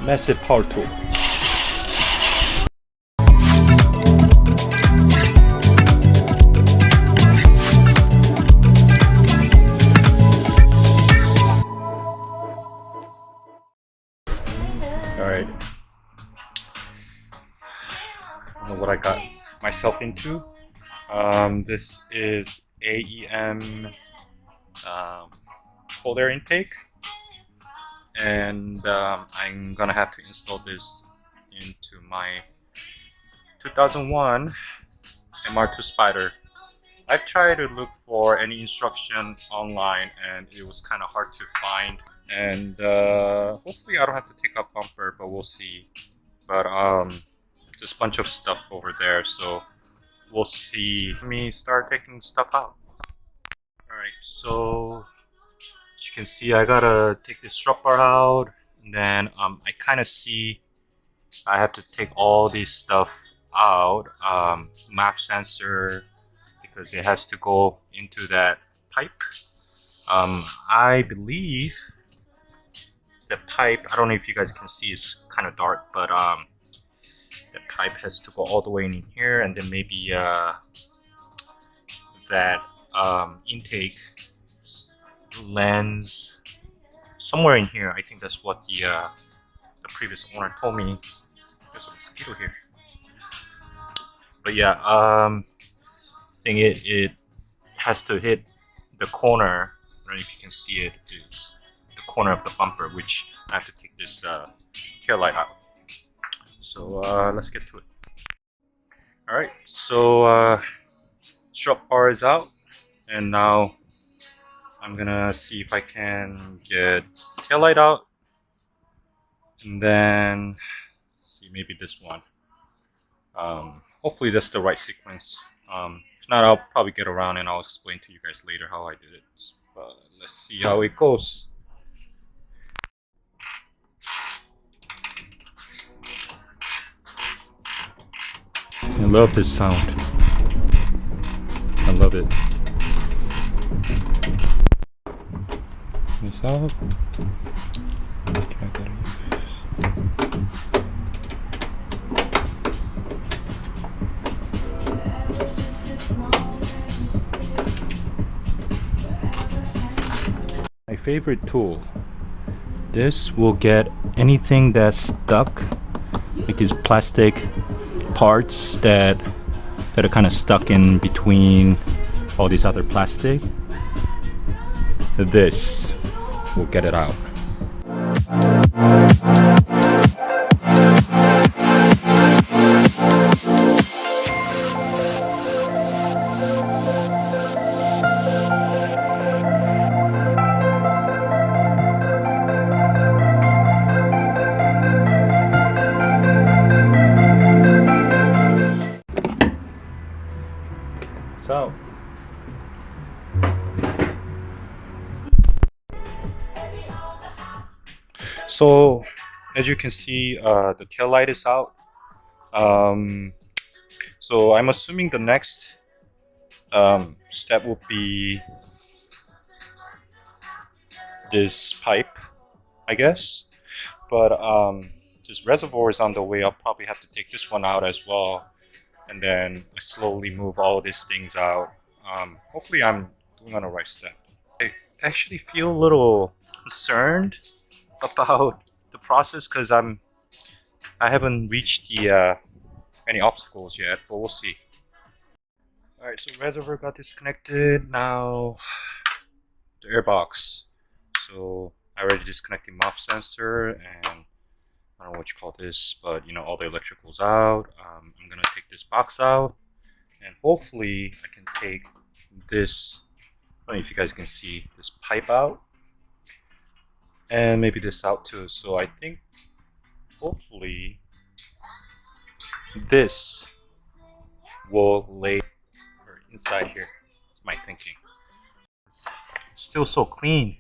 massive power tool. Alright. I don't know what I got myself into. This is AEM Cold Air Intake, and I'm gonna have to install this into my 2001 MR2 Spyder. I've tried to look for any instruction online and it was kind of hard to find, and hopefully I don't have to take out bumper, but we'll see. But just a bunch of stuff over there, so we'll see. Let me start taking stuff out. Alright, so as you can see, I gotta take this strut bar out, and then I kind of see I have to take all this stuff out. MAF sensor, because it has to go into that pipe. I believe the pipe, I don't know if you guys can see, it's kind of dark, but the pipe has to go all the way in here, and then maybe that intake lens somewhere in here. I think that's what the previous owner told me. There's a mosquito here. But yeah, I think it has to hit the corner. I don't know if you can see it. It's the corner of the bumper, which I have to take this tail light out. So let's get to it. Alright, so strut bar is out, and now I'm gonna see if I can get tail light out, and then see maybe this one. Hopefully that's the right sequence. If not, I'll probably get around and I'll explain to you guys later how I did it. But let's see how it goes. I love this sound. I love it. This out. My favorite tool. This will get anything that's stuck, like these plastic parts that are kind of stuck in between all these other plastic. This will get it out. So So as you can see, the tail light is out. So I'm assuming the next step will be this pipe, I guess. But this reservoir is on the way. I'll probably have to take this one out as well, and then slowly move all of these things out. Hopefully I'm doing on the right step. I actually feel a little concerned about the process because I haven't reached the any obstacles yet, but we'll see. Alright, so reservoir got disconnected. Now the air box. So I already disconnected MAF sensor, and I don't know what you call this, but you know, all the electricals out. I'm gonna take this box out, and hopefully I can take this, I don't know if you guys can see, this pipe out, and maybe this out too. So I think hopefully this will lay inside here. That's my thinking. Still so clean.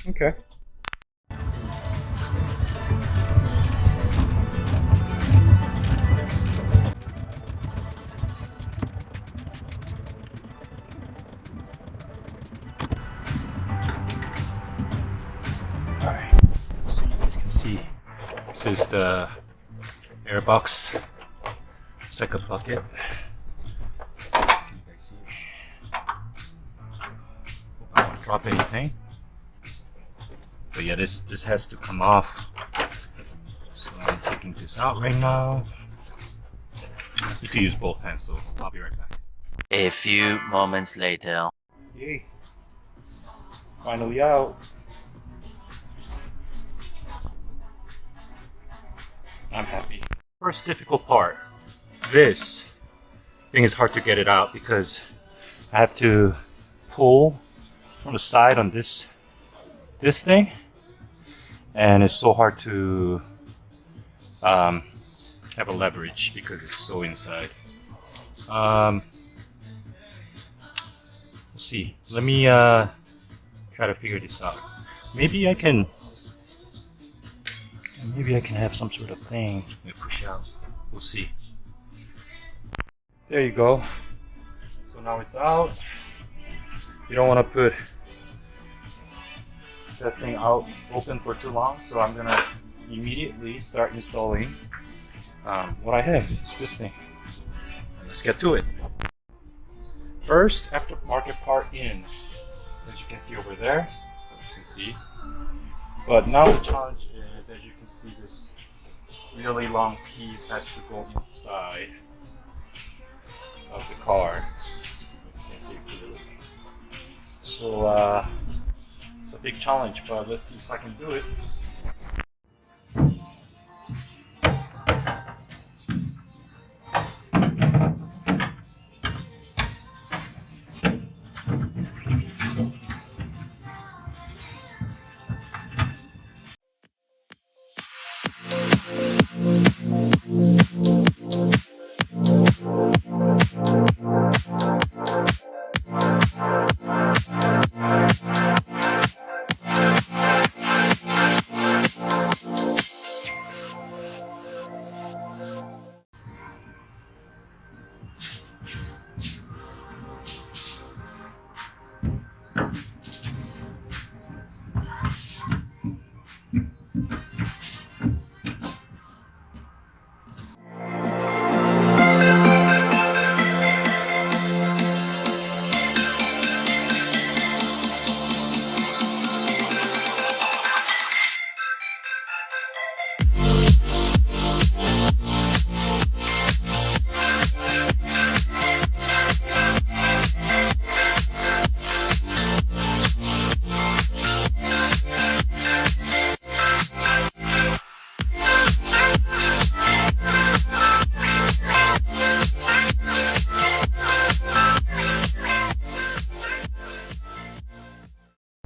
Okay. This is the airbox second bucket. Can you guys see? Hope I don't drop anything. But yeah, this has to come off. So I'm taking this out right now. I need to use both hands, so I'll be right back. A few moments later. Yay! Finally out. I'm happy. First difficult part. This thing is hard to get it out because I have to pull from the side on this thing, and it's so hard to have a leverage because it's so inside. We'll see. Let me try to figure this out. Maybe I can have some sort of thing to push out. We'll see. There you go. So now it's out. You don't want to put that thing out open for too long, so I'm gonna immediately start installing what I have. It's this thing. Let's get to it. First, aftermarket part in, as you can see over there. As you can see. But now the challenge is, as you can see, this really long piece has to go inside of the car. As you can see clearly. So it's a big challenge, but let's see if I can do it.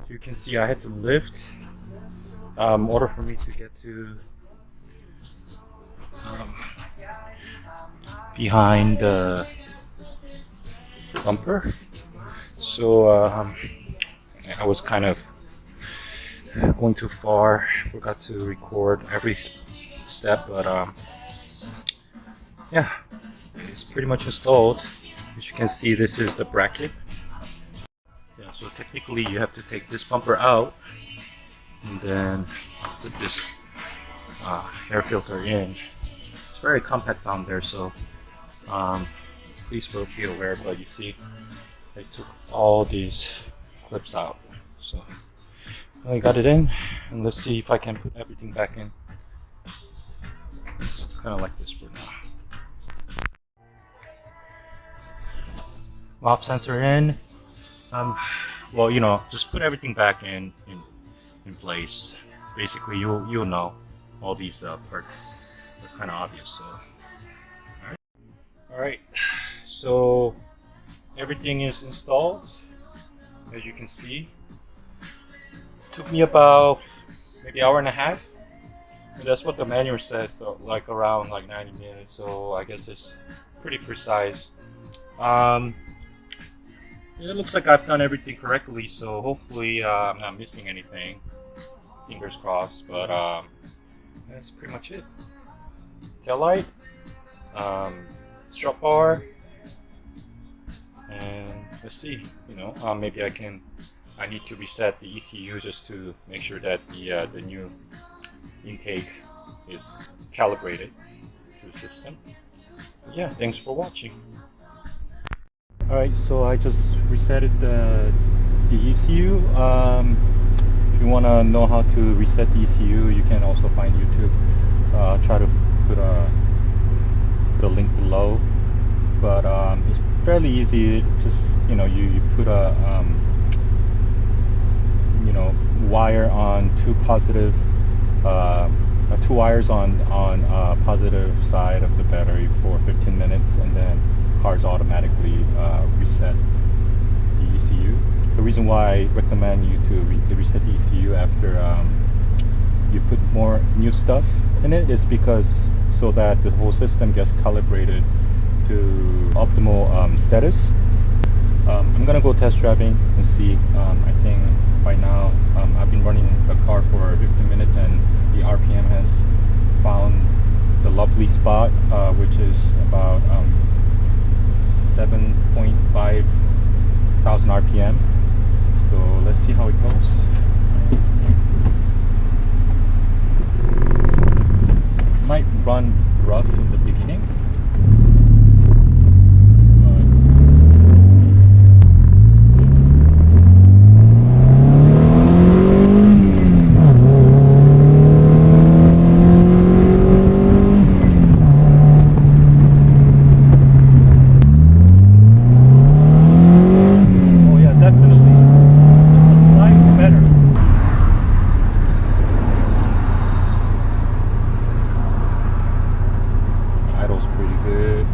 You can see I had to lift in order for me to get to behind the bumper. So I was kind of going too far. Forgot to record every step, but yeah, it's pretty much installed. As you can see, this is the bracket. Yeah, so technically you have to take this bumper out and then put this air filter in. It's very compact down there, so please be aware. But you see, I took all these clips out, so I got it in, and let's see if I can put everything back in. It's kind of like this for now. Mop sensor in. Well, you know, just put everything back in place. Basically, you'll know all these perks. They're kind of obvious. So, all right. So everything is installed, as you can see. Took me about maybe an hour and a half. That's what the manual says, so like around like 90 minutes. So I guess it's pretty precise. It looks like I've done everything correctly, so hopefully I'm not missing anything. Fingers crossed, but that's pretty much it. Tail light, strut bar, and let's see. You know, maybe I need to reset the ECU just to make sure that the new intake is calibrated to the system. Yeah, thanks for watching. Alright, so I just resetted the ECU. If you want to know how to reset the ECU, you can also find YouTube. Try to put a link below, but it's fairly easy. Just you put a wire on two wires on positive side of the battery for 15 minutes, and then cars automatically reset the ECU. The reason why I recommend you to reset the ECU after you put more new stuff in it is because so that the whole system gets calibrated to optimal status. I'm gonna go test driving and see. I think right now I've been running the car for 15 minutes and the RPM has found the lovely spot, which is about 7.5 thousand RPM. So let's see how it goes. Might run rough in the beginning. Pretty good.